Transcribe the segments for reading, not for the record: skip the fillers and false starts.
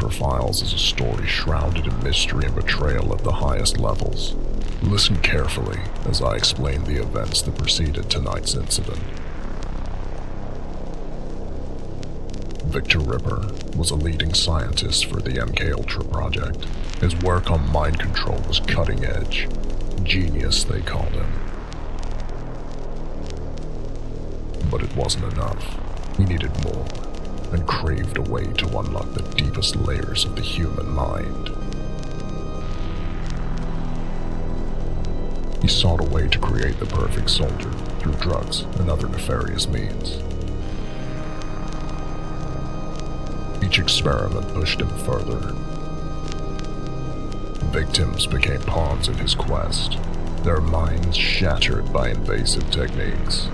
Ripper Files is a story shrouded in mystery and betrayal at the highest levels. Listen carefully as I explain the events that preceded tonight's incident. Victor Ripper was a leading scientist for the MK Ultra project. His work on mind control was cutting edge. Genius, they called him. But it wasn't enough. He needed more, and craved a way to unlock the deepest layers of the human mind. He sought a way to create the perfect soldier through drugs and other nefarious means. Each experiment pushed him further. Victims became pawns in his quest, their minds shattered by invasive techniques.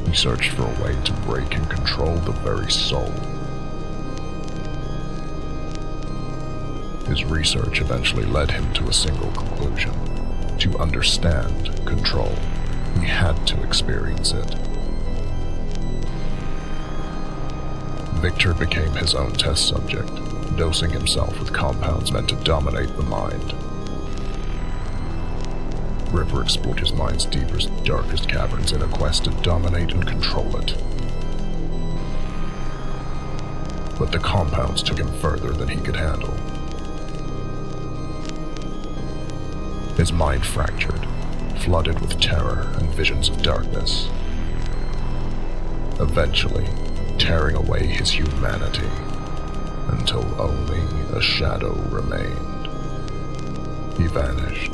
He searched for a way to break and control the very soul. His research eventually led him to a single conclusion. To understand control, he had to experience it. Victor became his own test subject, dosing himself with compounds meant to dominate the mind. Ripper explored his mind's deepest, darkest caverns in a quest to dominate and control it. But the compounds took him further than he could handle. His mind fractured, flooded with terror and visions of darkness, eventually tearing away his humanity until only a shadow remained. He vanished,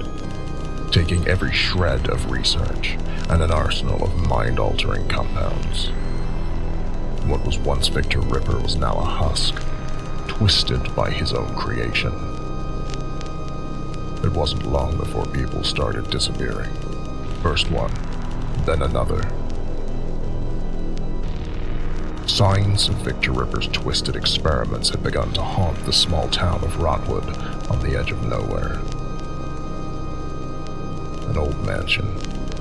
taking every shred of research and an arsenal of mind-altering compounds. What was once Victor Ripper was now a husk, twisted by his own creation. It wasn't long before people started disappearing. First one, then another. Signs of Victor Ripper's twisted experiments had begun to haunt the small town of Rotwood on the edge of nowhere. An old mansion,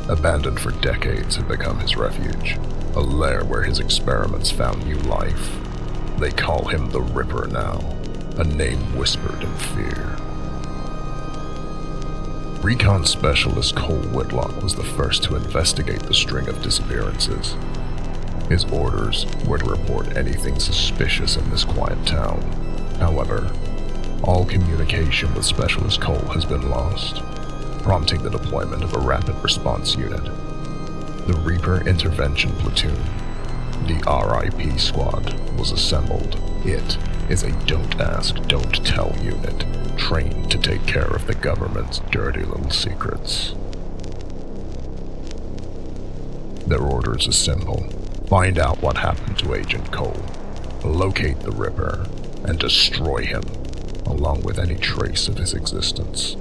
abandoned for decades, had become his refuge, a lair where his experiments found new life. They call him the Ripper now, a name whispered in fear. Recon Specialist Cole Whitlock was the first to investigate the string of disappearances. His orders were to report anything suspicious in this quiet town. However, all communication with Specialist Cole has been lost, prompting the deployment of a rapid response unit. The Reaper Intervention Platoon, the RIP Squad, was assembled. It is a don't ask, don't tell unit, trained to take care of the government's dirty little secrets. Their orders are simple. Find out what happened to Agent Cole, locate the Ripper, and destroy him, along with any trace of his existence.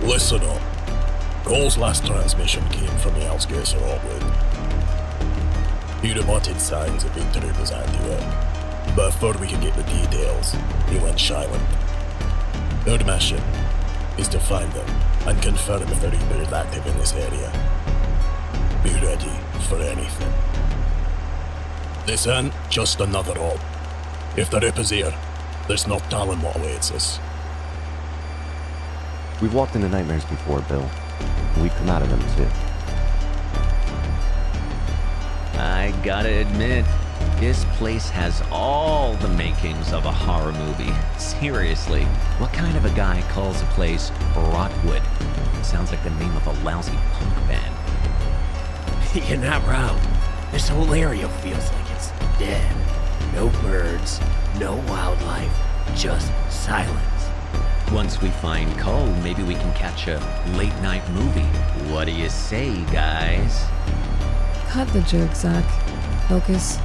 Listen up. Cole's last transmission came from the outskirts of Rockwood. He reported signs of Victor was handiwork, but before we could get the details, he went silent. Our mission is to find them and confirm if the Reaper is active in this area. Be ready for anything. This ain't just another op. If the Reaper's here, there's no telling what awaits us. We've walked into nightmares before, Bill. And we've come out of them, too. I gotta admit, this place has all the makings of a horror movie. Seriously, what kind of a guy calls a place Rotwood? It sounds like the name of a lousy punk band. You're not wrong. This whole area feels like it's dead. No birds, no wildlife, just silence. Once we find Cole, maybe we can catch a late-night movie. What do you say, guys? Cut the joke, Zach. Focus.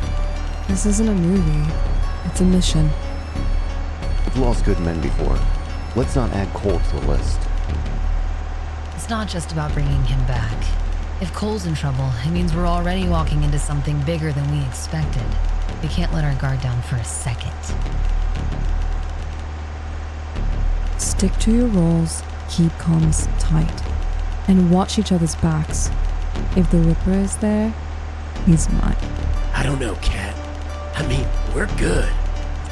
This isn't a movie. It's a mission. We've lost good men before. Let's not add Cole to the list. It's not just about bringing him back. If Cole's in trouble, it means we're already walking into something bigger than we expected. We can't let our guard down for a second. Stick to your roles, keep comms tight, and watch each other's backs. If the Ripper is there, he's mine. I don't know, Kat. I mean, we're good.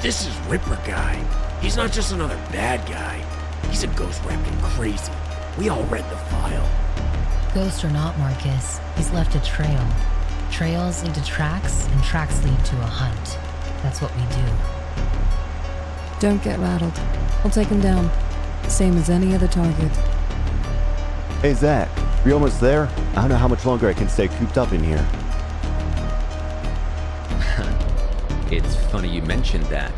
This is Ripper guy. He's not just another bad guy. He's a ghost wrapped in crazy. We all read the file. Ghost or not, Marcus, he's left a trail. Trails lead to tracks, and tracks lead to a hunt. That's what we do. Don't get rattled. I'll take him down. Same as any other target. Hey, Zach, we almost there? I don't know how much longer I can stay cooped up in here. It's funny you mentioned that.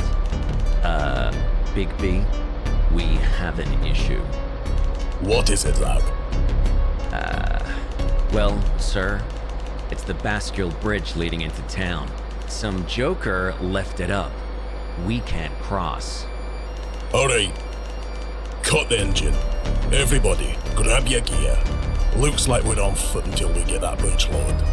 Big B, we have an issue. What is it, Zach? Well, sir, it's the Bastille Bridge leading into town. Some joker left it up. We can't cross. Alright. Cut the engine. Everybody, grab your gear. Looks like we're on foot until we get that bridge lowered.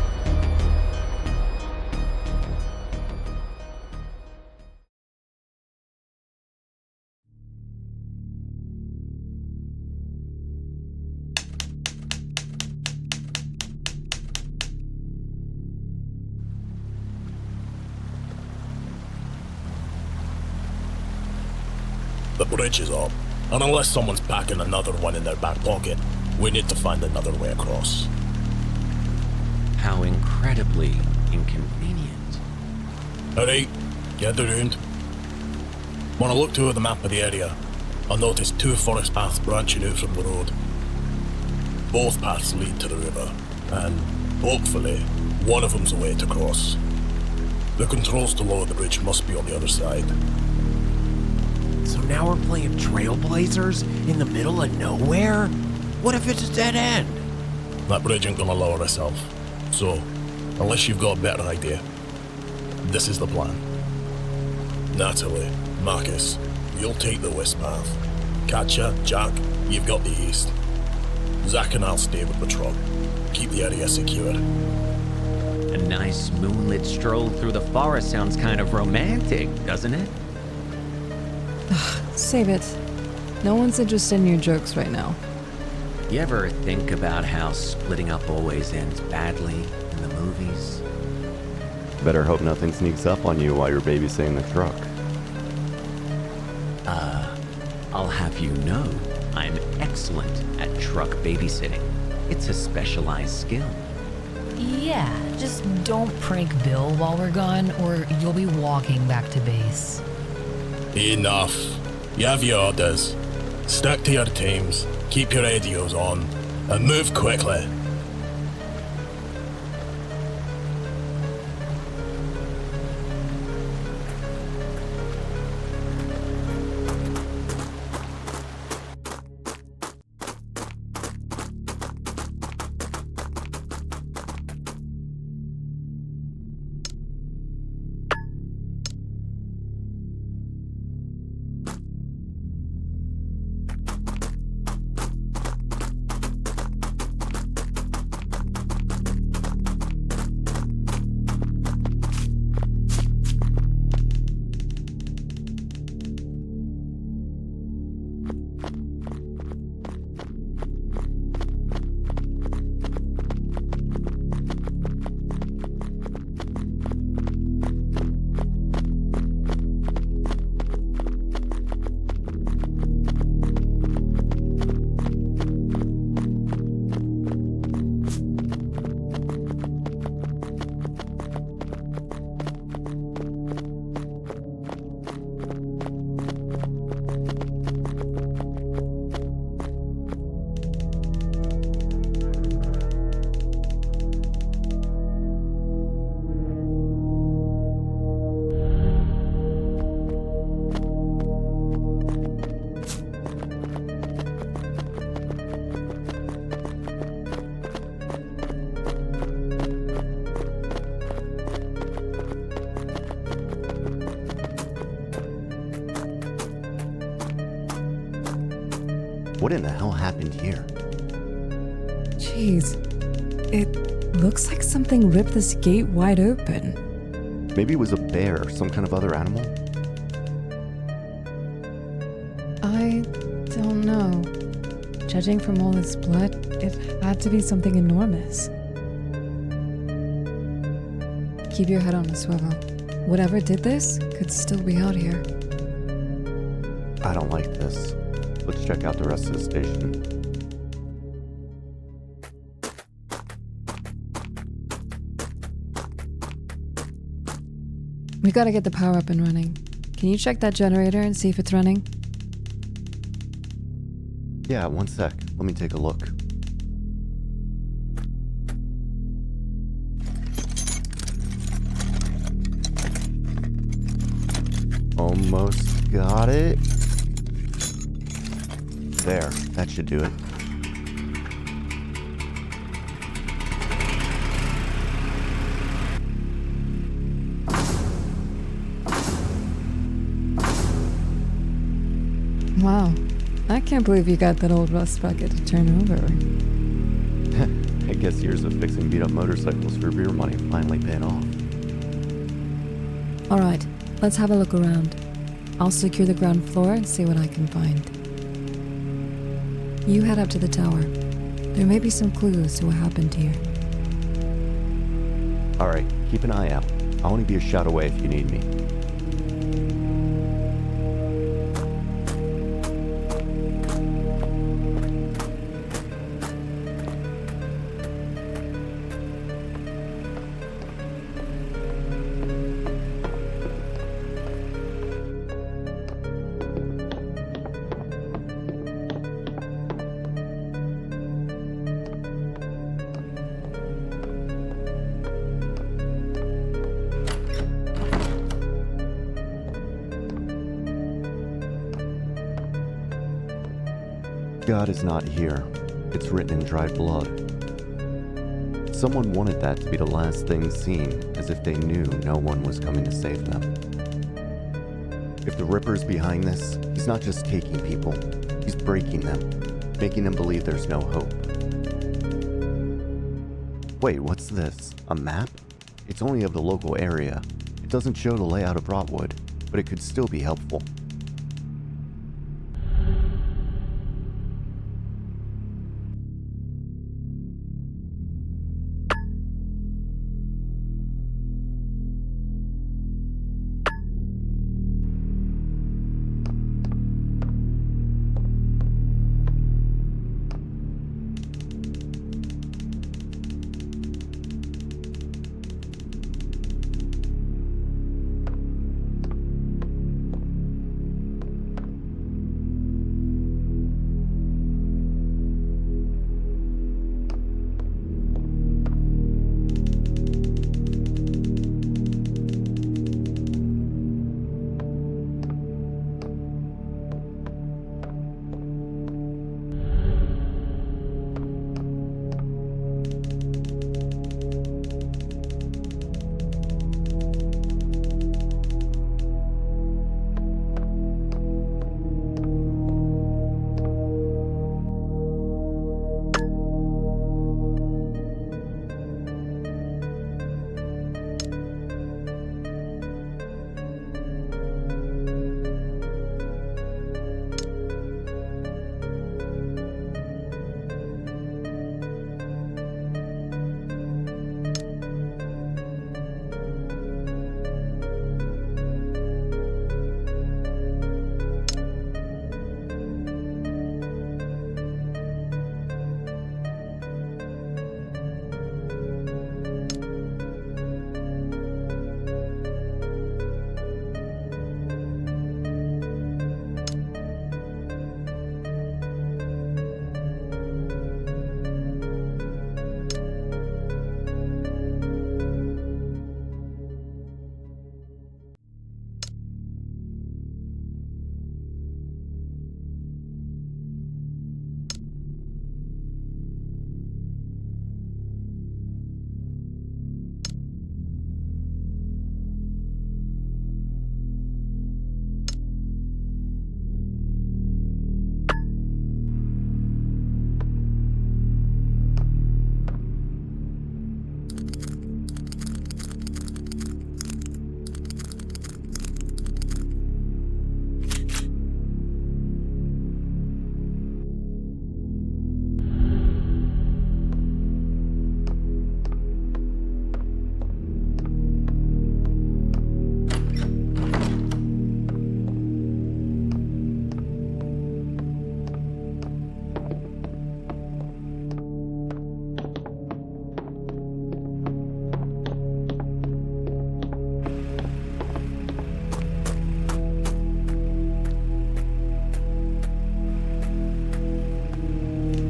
The bridge is up, and unless someone's packing another one in their back pocket, we need to find another way across. How incredibly inconvenient. Alright, get around. When I looked over the map of the area, I noticed two forest paths branching out from the road. Both paths lead to the river, and hopefully, one of them's a way to cross. The controls to lower the bridge must be on the other side. So now we're playing Trailblazers in the middle of nowhere? What if it's a dead end? That bridge ain't gonna lower itself. So, unless you've got a better idea, this is the plan. Natalie, Marcus, you'll take the west path. Katja, Jack, you've got the east. Zach and I'll stay with the truck. Keep the area secure. A nice moonlit stroll through the forest sounds kind of romantic, doesn't it? Save it. No one's interested in your jokes right now. You ever think about how splitting up always ends badly in the movies? Better hope nothing sneaks up on you while you're babysitting the truck. I'll have you know, I'm excellent at truck babysitting. It's a specialized skill. Yeah, just don't prank Bill while we're gone, or you'll be walking back to base. Enough. You have your orders. Stick to your times, keep your radios on, and move quickly. What in the hell happened here? Jeez. It looks like something ripped this gate wide open. Maybe it was a bear or some kind of other animal? I don't know. Judging from all this blood, it had to be something enormous. Keep your head on a swivel. Whatever did this could still be out here. I don't like this. Let's check out the rest of the station. We gotta get the power up and running. Can you check that generator and see if it's running? Yeah, one sec. Let me take a look. Almost got it. There, that should do it. Wow. I can't believe you got that old rust bucket to turn over. I guess years of fixing beat up motorcycles for beer money finally paying off. Alright, let's have a look around. I'll secure the ground floor and see what I can find. You head up to the tower. There may be some clues to what happened here. Alright, keep an eye out. I'll only be a shot away if you need me. God is not here. It's written in dried blood. Someone wanted that to be the last thing seen, as if they knew no one was coming to save them. If the Ripper's behind this, he's not just taking people, he's breaking them, making them believe there's no hope. Wait, what's this? A map? It's only of the local area. It doesn't show the layout of Rotwood, but it could still be helpful.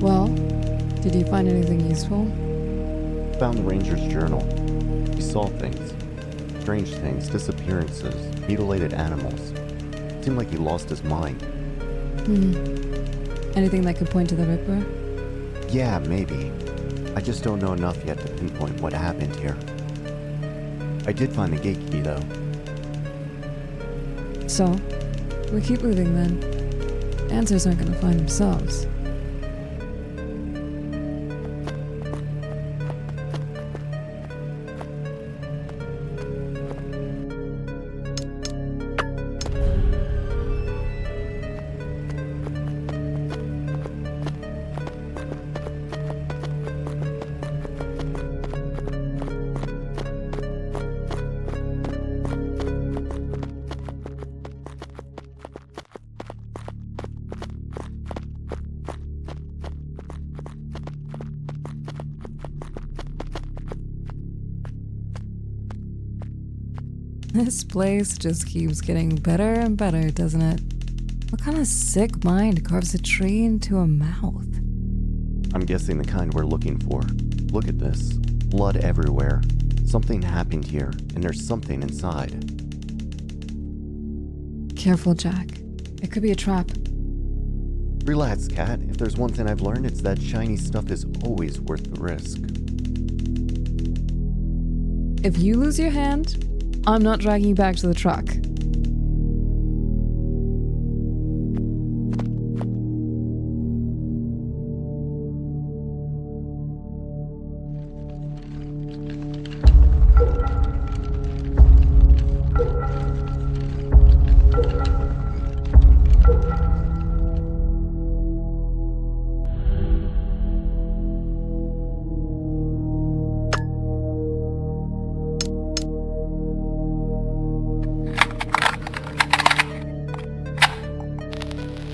Well, did you find anything useful? Found the ranger's journal. He saw things. Strange things, disappearances, mutilated animals. Seemed like he lost his mind. Anything that could point to the Ripper? Yeah, maybe. I just don't know enough yet to pinpoint what happened here. I did find the gate key, though. So, we keep moving then. Answers aren't gonna find themselves. This place just keeps getting better and better, doesn't it? What kind of sick mind carves a tree into a mouth? I'm guessing the kind we're looking for. Look at this. Blood everywhere. Something happened here, and there's something inside. Careful, Jack. It could be a trap. Relax, Kat. If there's one thing I've learned, it's that shiny stuff is always worth the risk. If you lose your hand, I'm not dragging you back to the truck.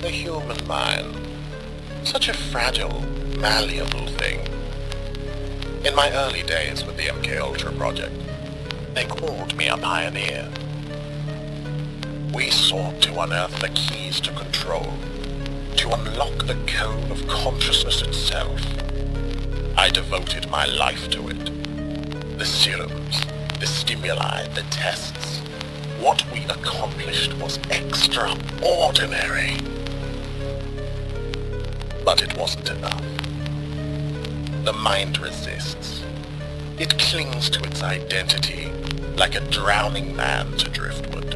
The human mind. Such a fragile, malleable thing. In my early days with the MK Ultra project, they called me a pioneer. We sought to unearth the keys to control, to unlock the code of consciousness itself. I devoted my life to it. The serums, the stimuli, the tests. What we accomplished was extraordinary. But it wasn't enough. The mind resists. It clings to its identity like a drowning man to driftwood.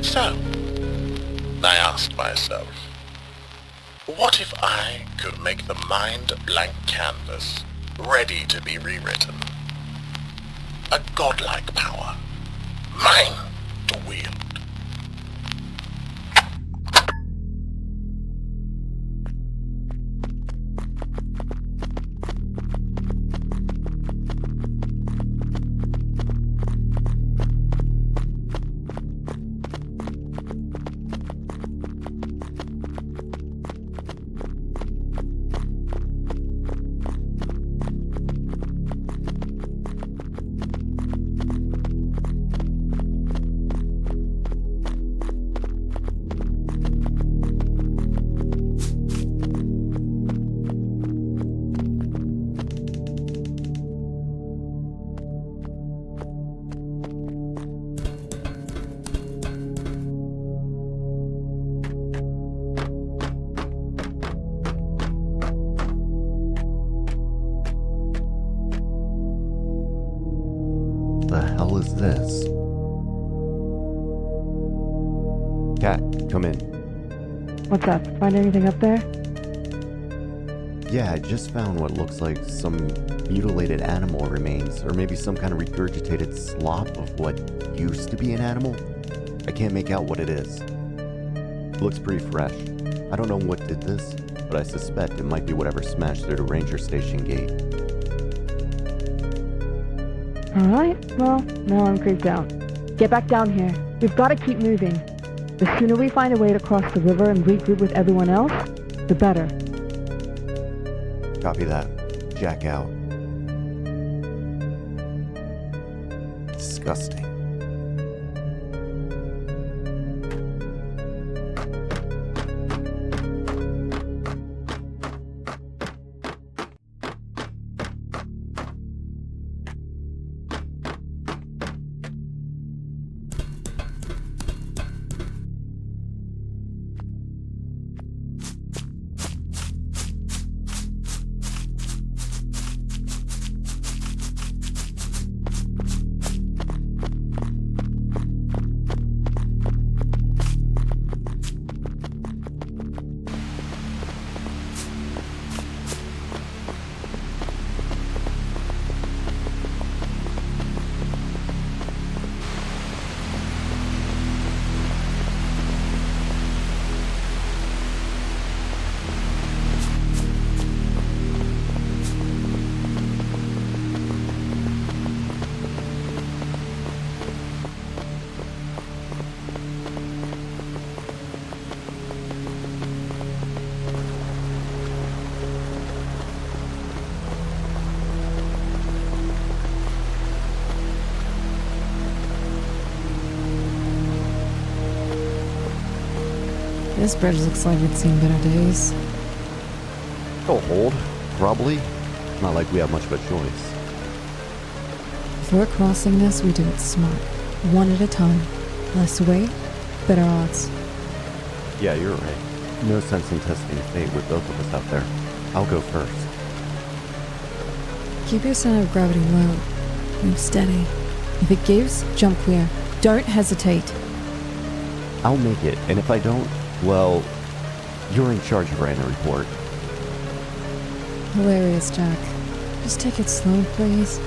So, I asked myself, what if I could make the mind a blank canvas, ready to be rewritten? A godlike power, mine to wield. The hell is this? Kat, come in. What's up? Find anything up there? Yeah, I just found what looks like some mutilated animal remains, or maybe some kind of regurgitated slop of what used to be an animal. I can't make out what it is. It looks pretty fresh. I don't know what did this, but I suspect it might be whatever smashed through the ranger station gate. Alright, well, now I'm creeped out. Get back down here. We've got to keep moving. The sooner we find a way to cross the river and regroup with everyone else, the better. Copy that. Jack out. Disgusting. This bridge looks like it's seen better days. It'll hold, probably. Not like we have much of a choice. If we're crossing this, we do it smart. One at a time. Less weight, better odds. Yeah, you're right. No sense in testing fate with both of us out there. I'll go first. Keep your center of gravity low. Move steady. If it gives, jump clear. Don't hesitate. I'll make it, and if I don't, well, you're in charge of writing a report. Hilarious, Jack. Just take it slow, please.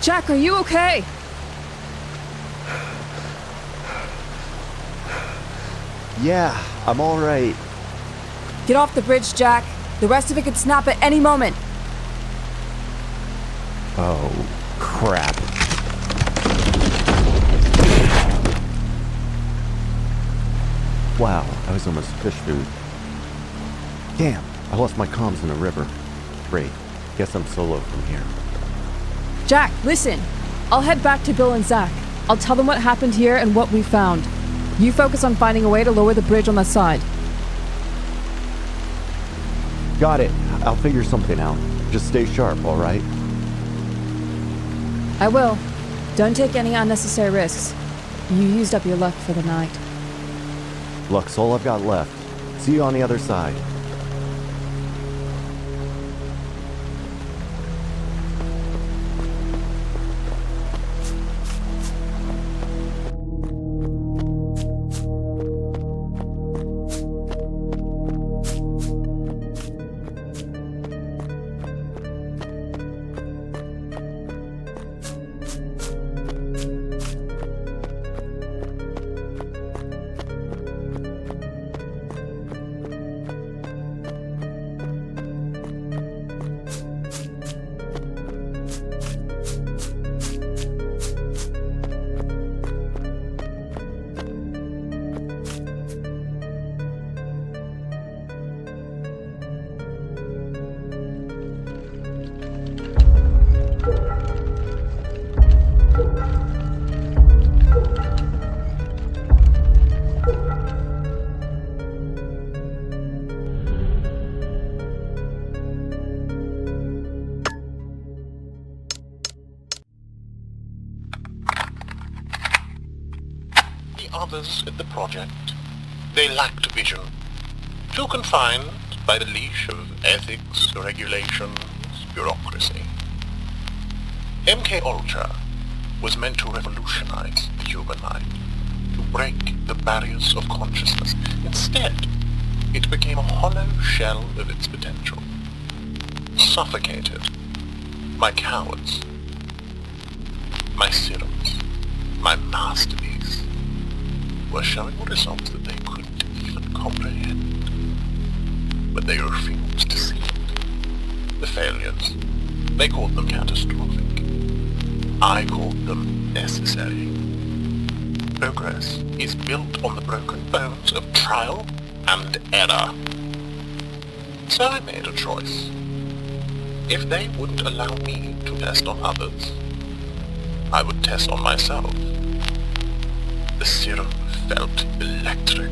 Jack, are you okay? Yeah, I'm alright. Get off the bridge, Jack. The rest of it could snap at any moment. Oh, crap. Wow, I was almost fish food. Damn, I lost my comms in the river. Great, guess I'm solo from here. Jack, listen. I'll head back to Bill and Zach. I'll tell them what happened here and what we found. You focus on finding a way to lower the bridge on that side. Got it. I'll figure something out. Just stay sharp, alright? I will. Don't take any unnecessary risks. You used up your luck for the night. Luck's all I've got left. See you on the other side. Others at the project, they lacked vision, too confined by the leash of ethics, regulations, bureaucracy. MK Ultra was meant to revolutionize the human mind, to break the barriers of consciousness. Instead, it became a hollow shell of its potential, suffocated by cowards, my serums, my masterpiece, were showing results that they couldn't even comprehend. But they refused to see it. The failures, they called them catastrophic. I called them necessary. Progress is built on the broken bones of trial and error. So I made a choice. If they wouldn't allow me to test on others, I would test on myself. The serum felt electric.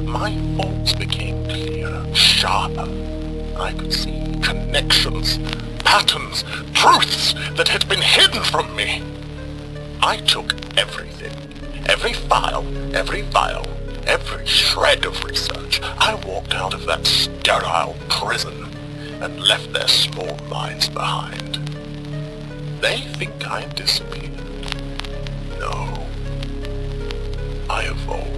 My faults became clearer, sharper. I could see connections, patterns, truths that had been hidden from me. I took everything, every file, every vial, every shred of research. I walked out of that sterile prison and left their small minds behind. They think I disappeared. No. I evolved.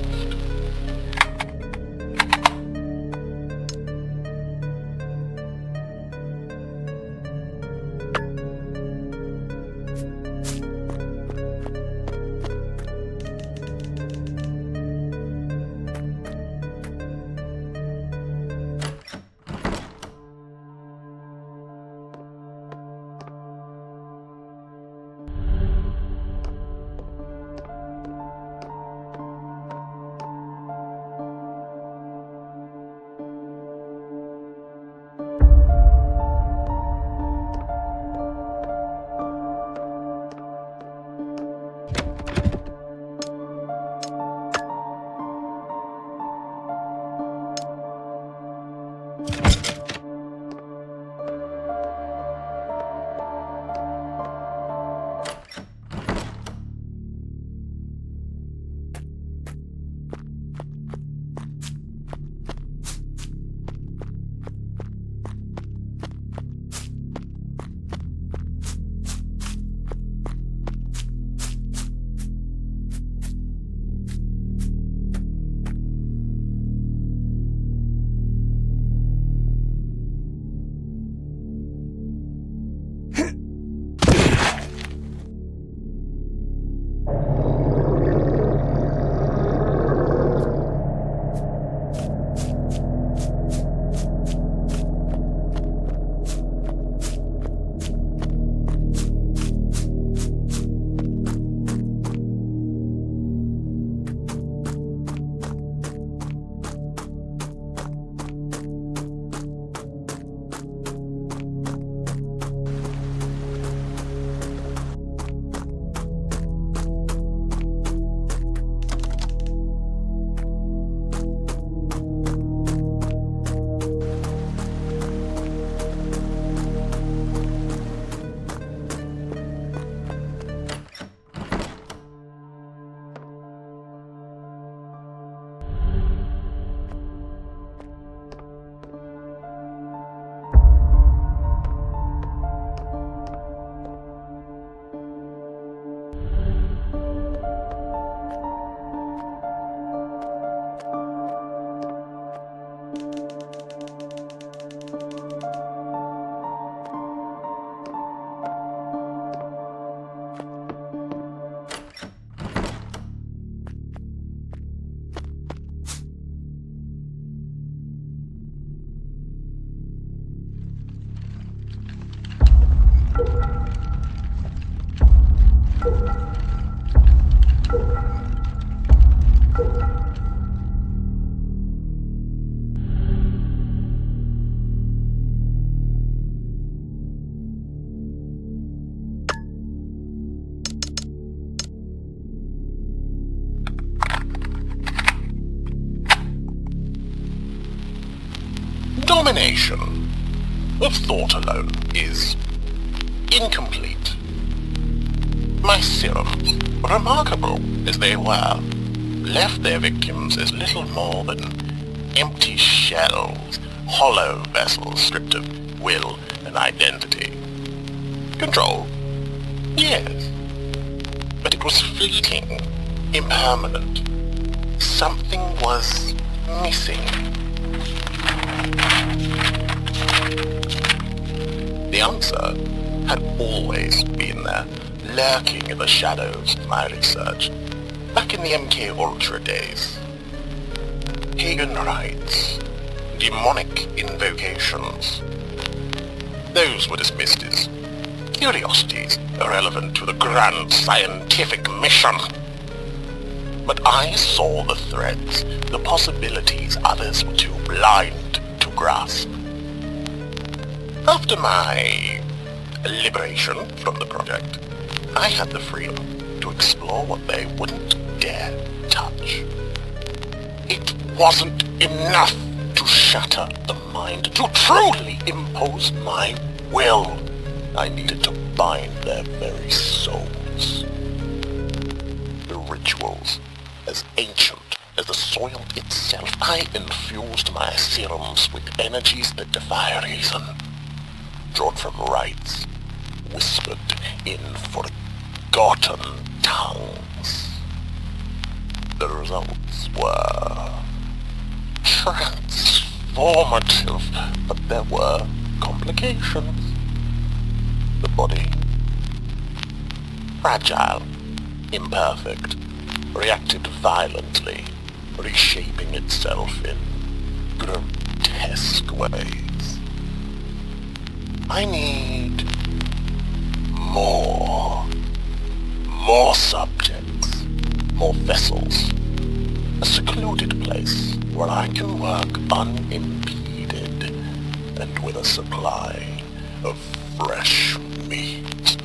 domination of thought alone is incomplete. My serums, remarkable as they were, left their victims as little more than empty shells, hollow vessels stripped of will and identity. Control? Yes. But it was fleeting, impermanent. Something was missing. The answer had always been there, lurking in the shadows of my research, back in the MK Ultra days. Pagan rites, demonic invocations. Those were dismissed as curiosities irrelevant to the grand scientific mission. But I saw the threads, the possibilities others were too blind to grasp. After my liberation from the project, I had the freedom to explore what they wouldn't dare touch. It wasn't enough to shatter the mind, to truly impose my will. I needed to bind their very souls. The rituals, as ancient as the soil itself, I infused my serums with energies that defy reason, drawn from rites, whispered in forgotten tongues. The results were transformative, but there were complications. The body, fragile, imperfect, reacted violently, reshaping itself in grotesque ways. I need more subjects, more vessels, a secluded place where I can work unimpeded and with a supply of fresh meat.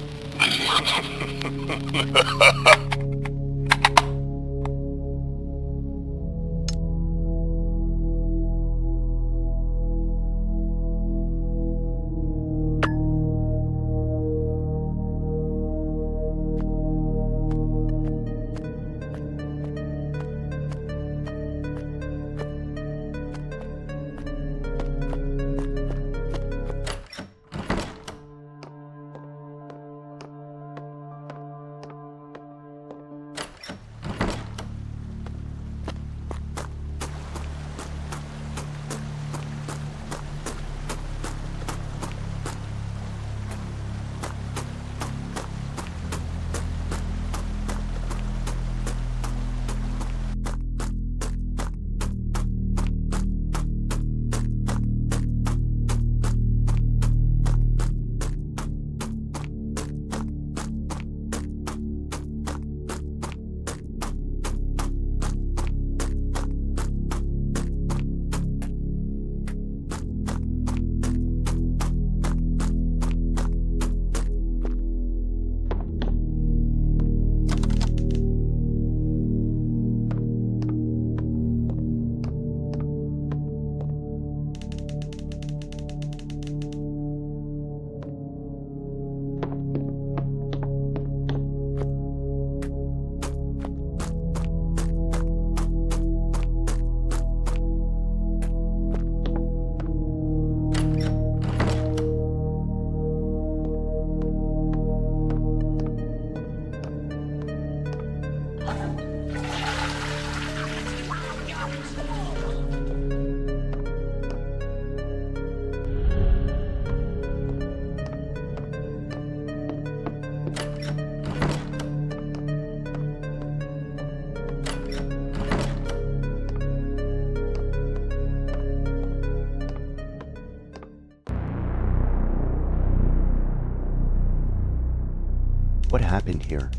What happened here?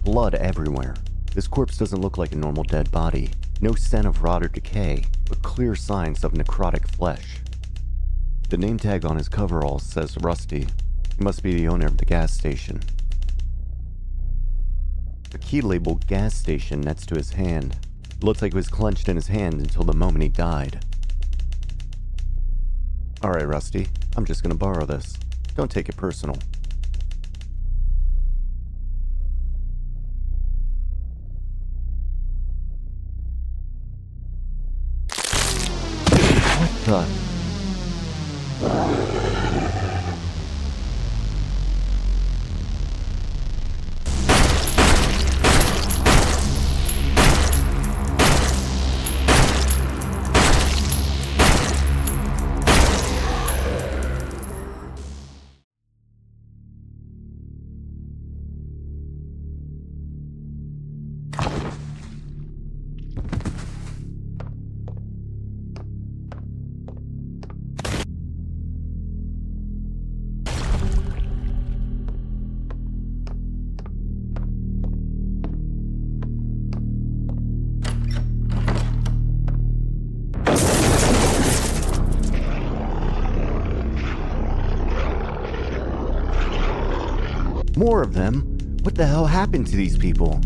Blood everywhere. This corpse doesn't look like a normal dead body. No scent of rot or decay, but clear signs of necrotic flesh. The name tag on his coveralls says Rusty. He must be the owner of the gas station. A key labeled gas station next to his hand. It looks like it was clenched in his hand until the moment he died. Alright, Rusty. I'm just gonna borrow this. Don't take it personal. What the? More of them? What the hell happened to these people?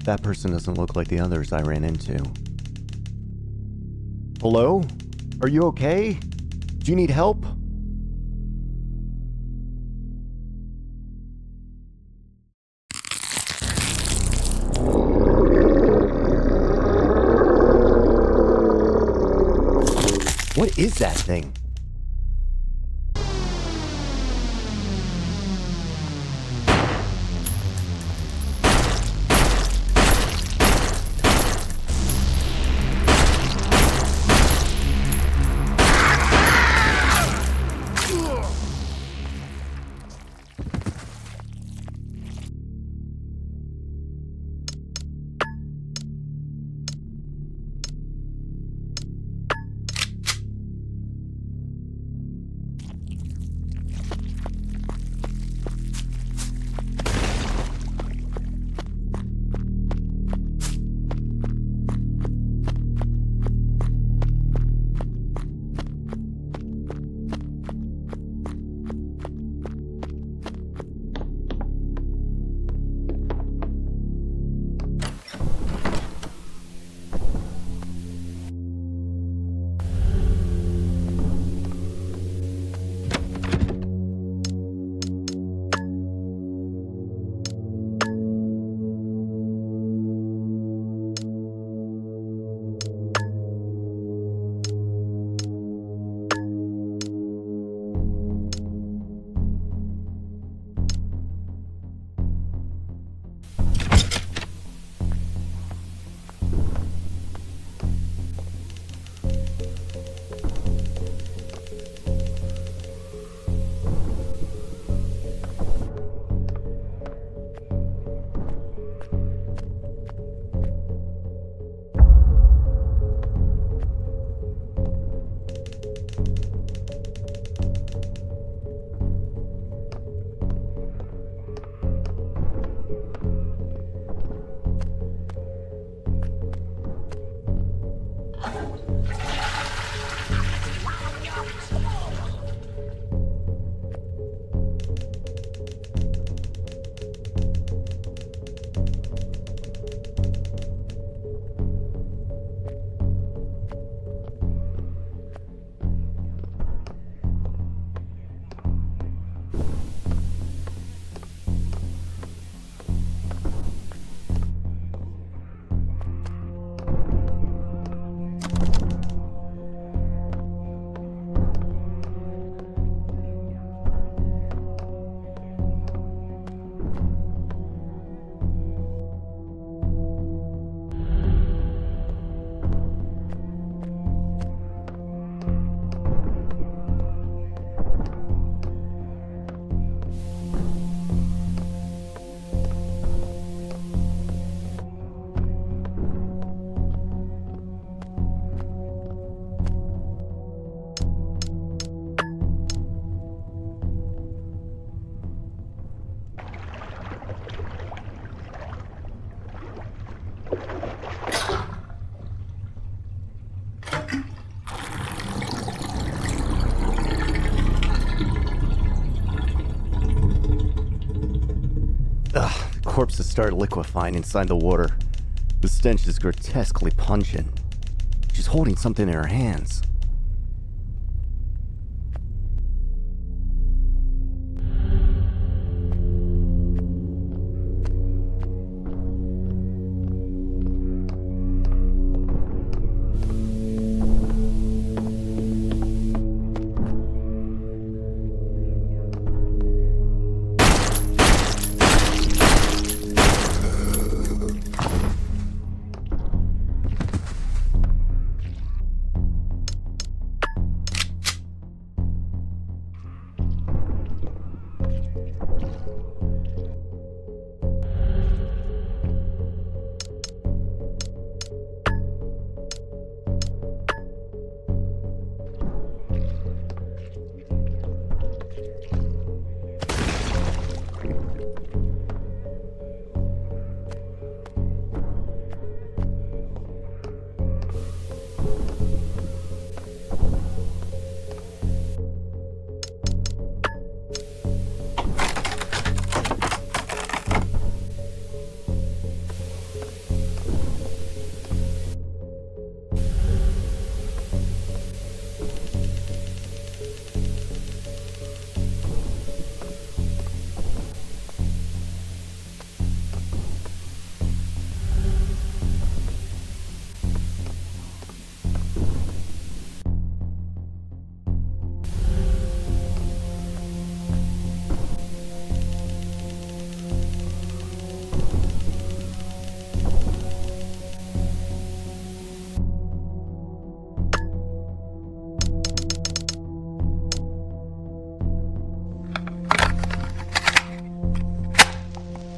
That person doesn't look like the others I ran into. Hello? Are you okay? Do you need help? What is that thing? corpses start liquefying inside the water. The stench is grotesquely pungent. She's holding something in her hands.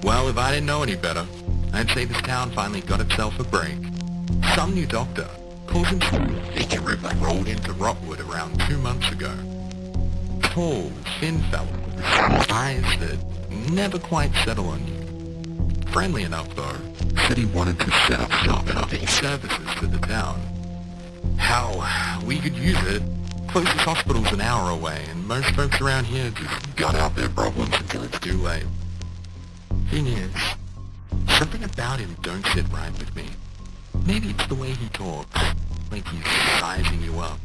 Well, if I didn't know any better, I'd say this town finally got itself a break. Some new doctor calls himself Mr. Ripper rolled into Rotwood around 2 months ago. Tall, thin fellow, with eyes that never quite settle on you. Friendly enough, though. Said he wanted to set up shop and offer services to the town. How we could use it. Closest hospital's an hour away, and most folks around here just gut out their problems until it's too late. Thing is, something about him don't sit right with me. Maybe it's the way he talks, like he's sizing you up,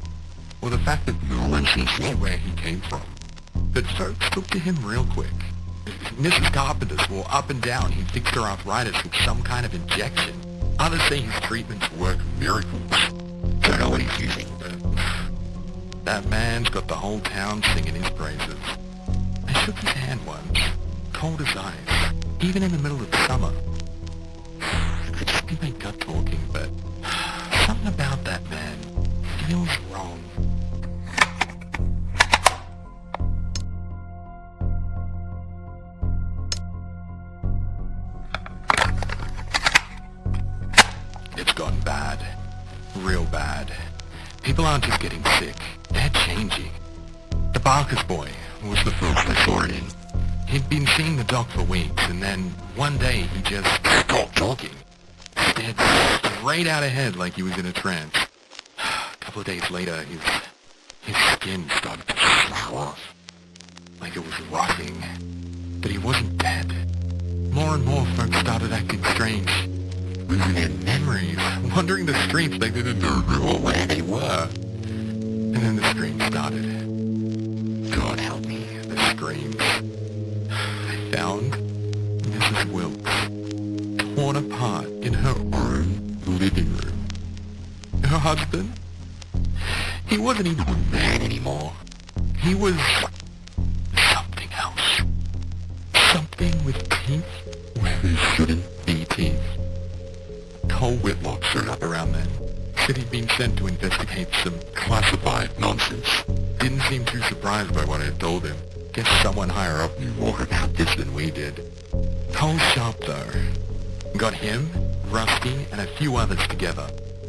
or the fact that no one seems to know where he came from. But folks took to him real quick. Mrs. Carpenter swore up and down he fixed her arthritis with some kind of injection. Others say his treatments work miracles. Don't know what he's using, but that man's got the whole town singing his praises. I shook his hand once, cold as ice, even in the middle of summer. It could just be my gut talking, but something about that man feels wrong. It's gotten bad. Real bad. People aren't just getting sick, they're changing. The Barker's boy was the first I saw it in. He'd been seeing the doc for weeks, and then one day he just stopped talking. Stared straight out ahead like he was in a trance. A couple of days later, his skin started to slough off, like it was rotting. But he wasn't dead. More and more folks started acting strange, losing their memories, wandering the streets like they didn't know where they were. And then the screams started. God help me, the screams. I found Mrs. Wilkes, torn apart in her own living room. Her husband? He wasn't even a man anymore. He was something else. Something with teeth where there shouldn't be teeth. Cole Whitlock showed up around then. Said he'd been sent to investigate some classified nonsense. Didn't seem too surprised by what I had told him. Guess someone higher up knew more about this than we did. Cole's sharp though. Got him, Rusty, and a few others together.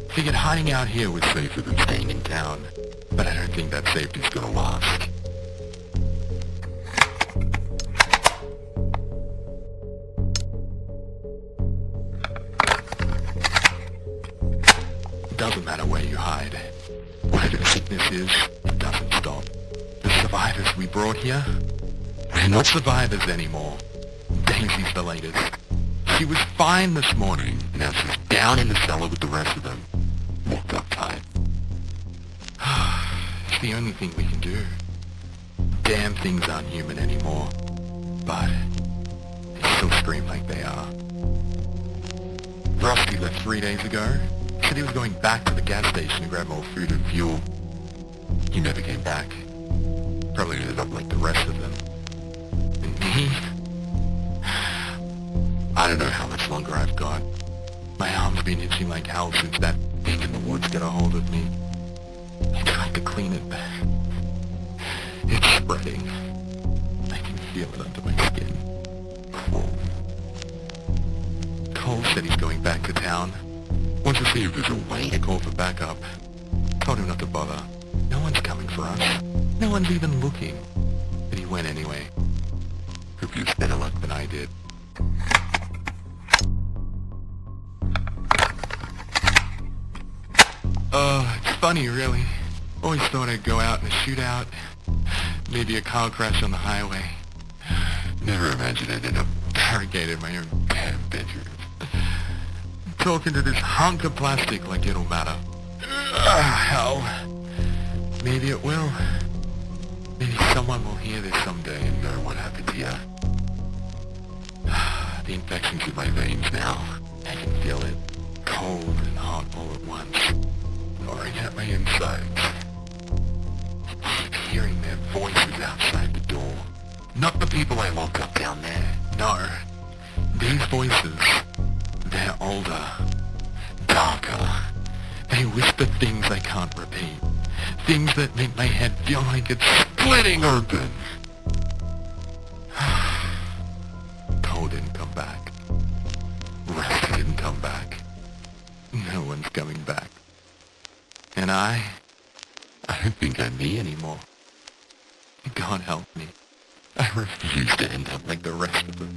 Figured hiding out here was safer than staying in town. But I don't think that safety's gonna last. Doesn't matter where you hide. Whatever the sickness is, it doesn't stop. The survivors we brought here, they're not survivors anymore. Daisy's the latest. She was fine this morning. Now she's down in the cellar with the rest of them. Locked up tight. It's the only thing we can do. Damn things aren't human anymore. But they still scream like they are. Rusty left 3 days ago. Said he was going back to the gas station to grab more food and fuel. He never came back. Probably ended up like the rest of them. And me? I don't know how much longer I've got. My arm's been itching like hell since that thing in the woods got a hold of me. I tried to clean it, but it's spreading. I can feel it under my skin. Cruel. Cole said he's going back to town. Wants to see if there's a way to call for backup. Told him not to bother. No one's coming for us. No one's even looking. But he went anyway. Hope you had better luck than I did. It's funny, really. Always thought I'd go out in a shootout. Maybe a car crash on the highway. Never imagined I'd end up barricaded in my own damn bedroom. Talking to this hunk of plastic like it'll matter. Hell. Maybe it will. Maybe someone will hear this someday and know what happened to you. The infection's in my veins now. I can feel it. Cold and hot all at once. Gnawing at my insides. I keep hearing their voices outside the door. Not the people I locked up down there. No. These voices, they're older. Darker. They whisper things I can't repeat. Things that make my head feel like it's splitting open. Cole didn't come back. Rusty didn't come back. No one's coming back. And I don't think I'm me anymore. God help me. I refuse to end up like the rest of them.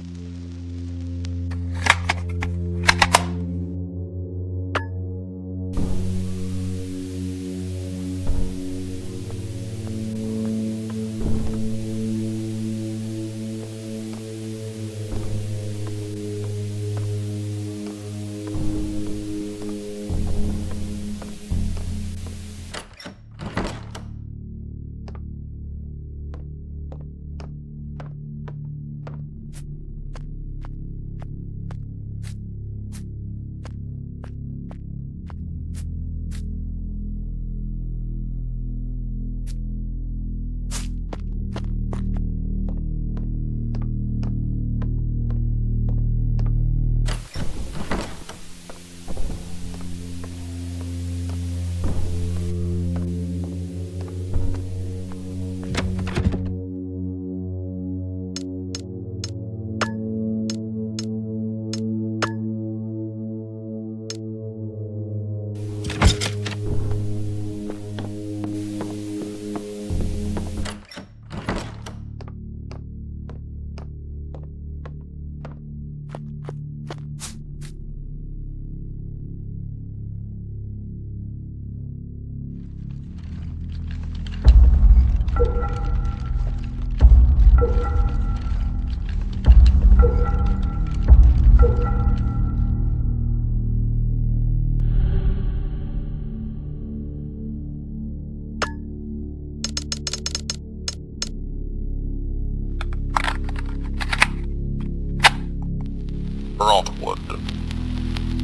Broadwood.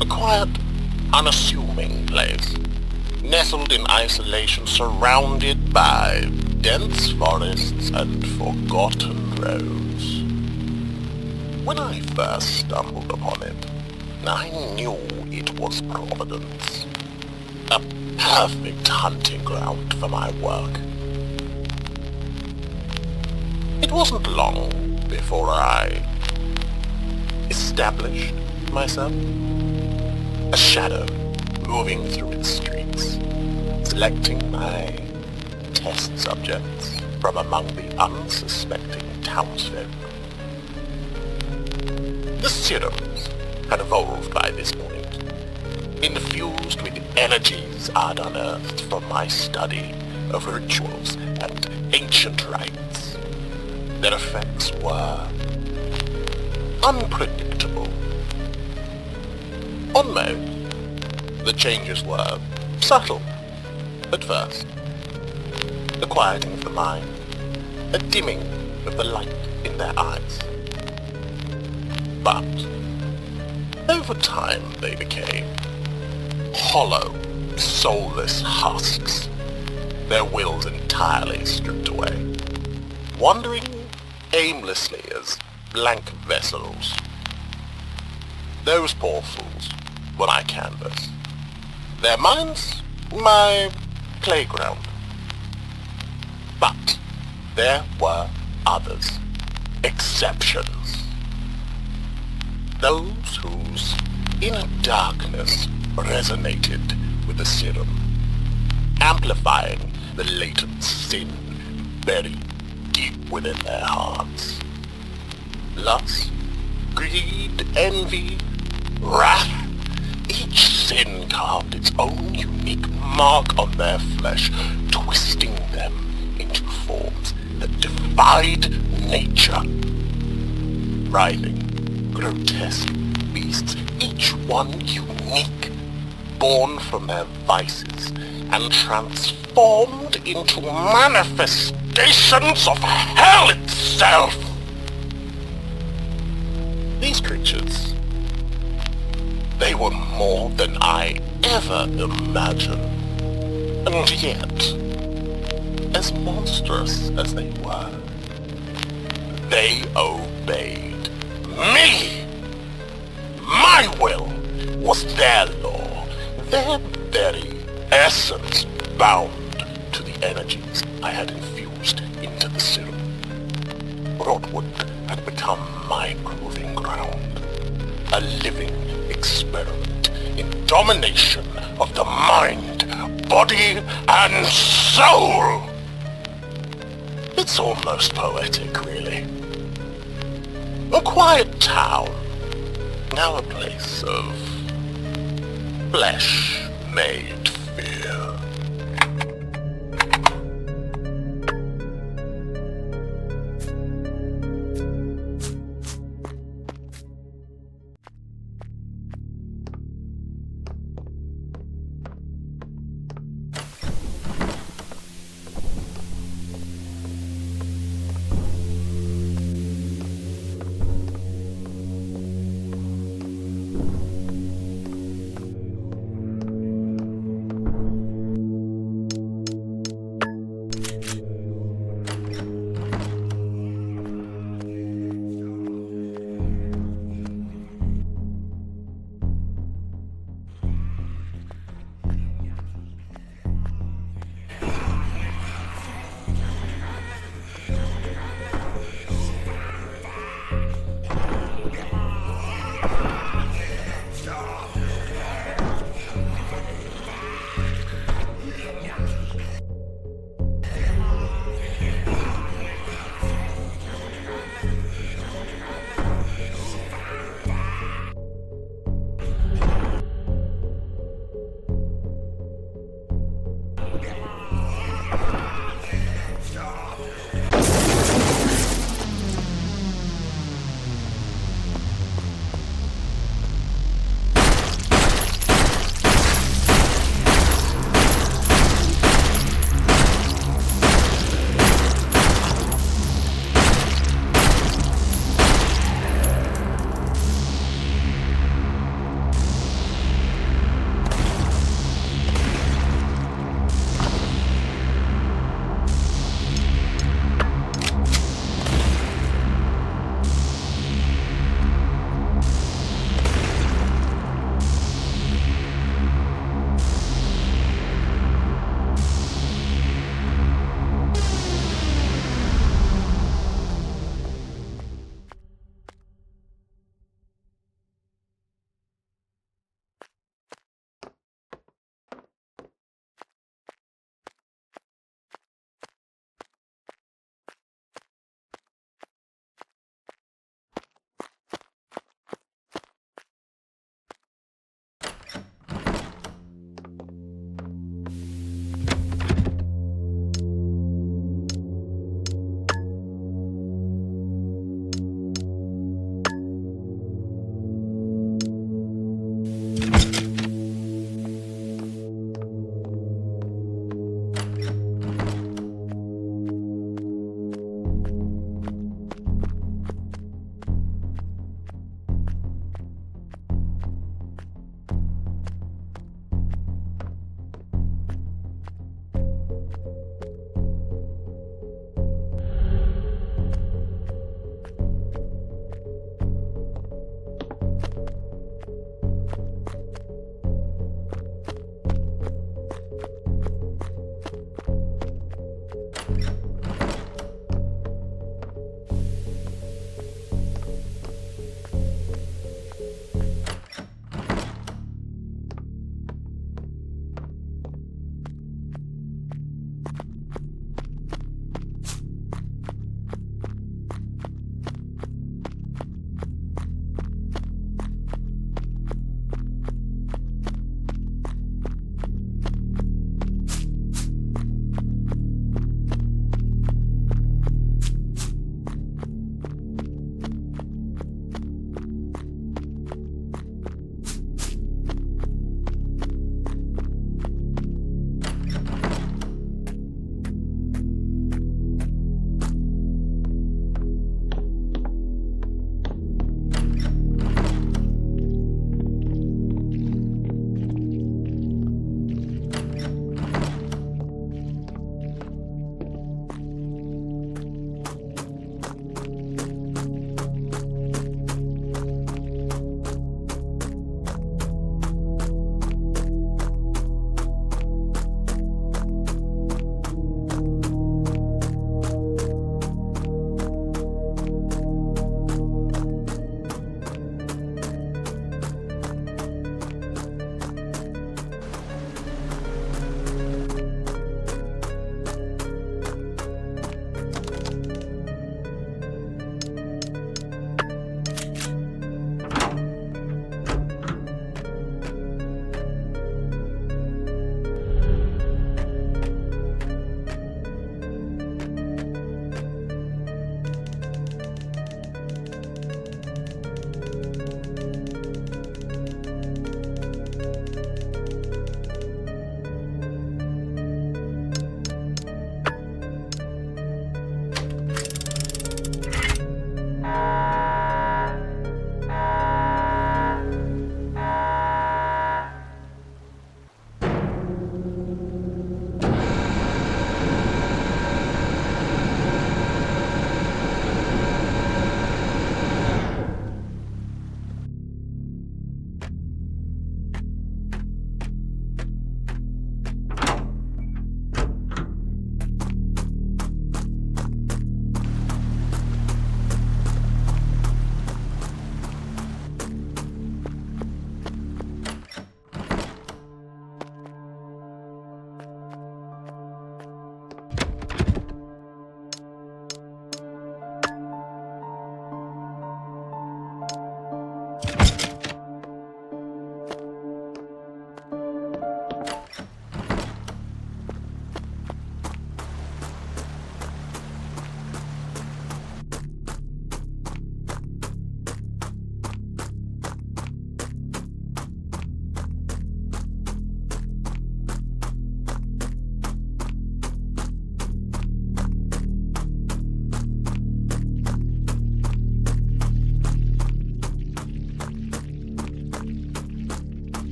A quiet, unassuming place, nestled in isolation, surrounded by dense forests and forgotten roads. When I first stumbled upon it, I knew it was Providence, a perfect hunting ground for my work. It wasn't long before I established myself, a shadow moving through its streets, selecting my test subjects from among the unsuspecting townsfolk. The serums had evolved by this point, infused with energies I'd unearthed from my study of rituals and ancient rites. Their effects were unpredictable, On May, the changes were subtle at first. A quieting of the mind, a dimming of the light in their eyes. But over time they became hollow, soulless husks, their wills entirely stripped away, wandering aimlessly as blank vessels. Those poor fools, when I canvass, their minds my playground. But there were others, exceptions. Those whose inner darkness resonated with the serum, amplifying the latent sin buried deep within their hearts. Lust, greed, envy, wrath, each sin carved its own unique mark on their flesh, twisting them into forms that defied nature. Writhing, grotesque beasts, each one unique, born from their vices and transformed into manifestations of hell itself. These creatures, they were more than I ever imagined. And yet, as monstrous as they were, they obeyed me. My will was their law, their very essence bound to the energies I had infused into the serum. Rotwood had become my proving ground, a living experiment in domination of the mind, body, and soul. It's almost poetic, really. A quiet town, now a place of flesh-made fear.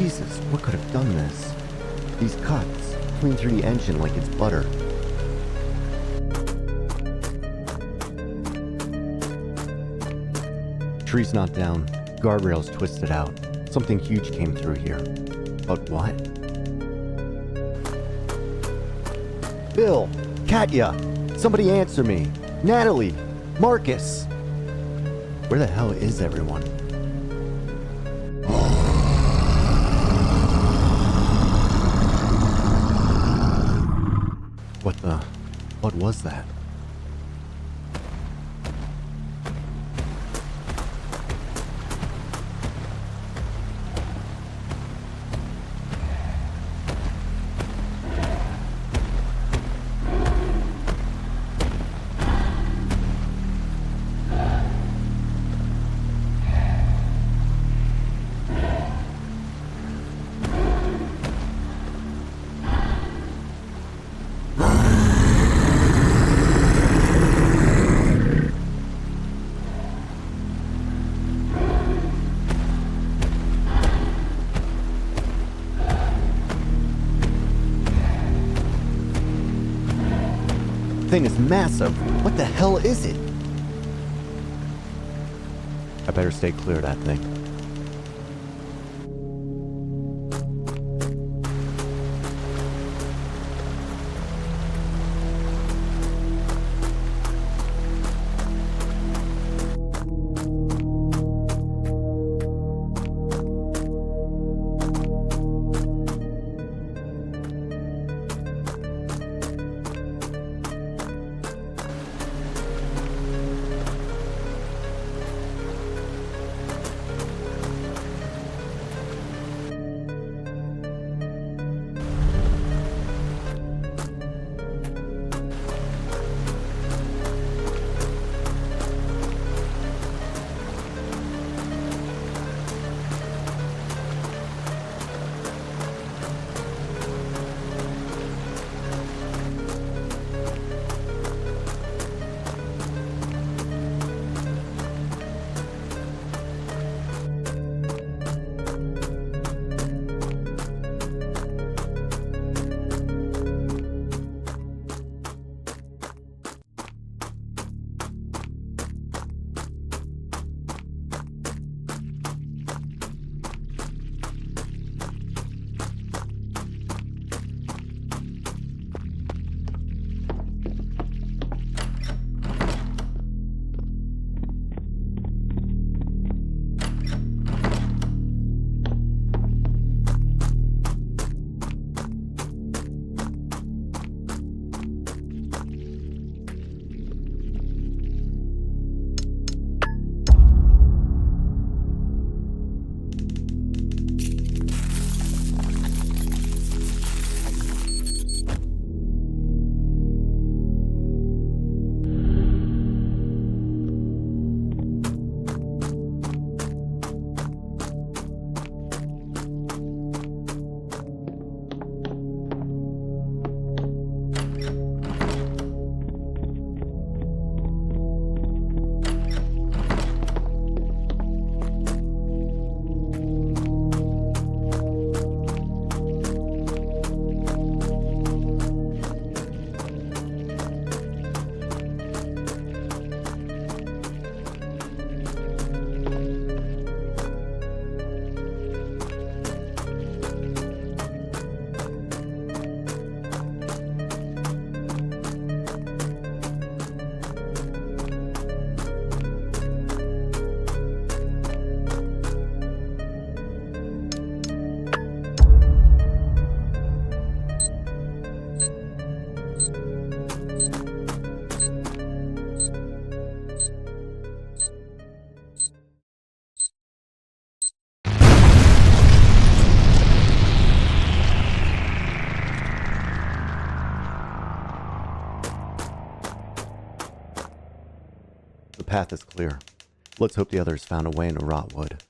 Jesus, what could have done this? These cuts, clean through the engine like it's butter. Tree's not down, guardrail's twisted out. Something huge came through here. But what? Bill! Katya! Somebody answer me! Natalie! Marcus! Where the hell is everyone? What was that? Thing is massive. What the hell is it? I better stay clear of that thing. The path is clear. Let's hope the others found a way into Rotwood.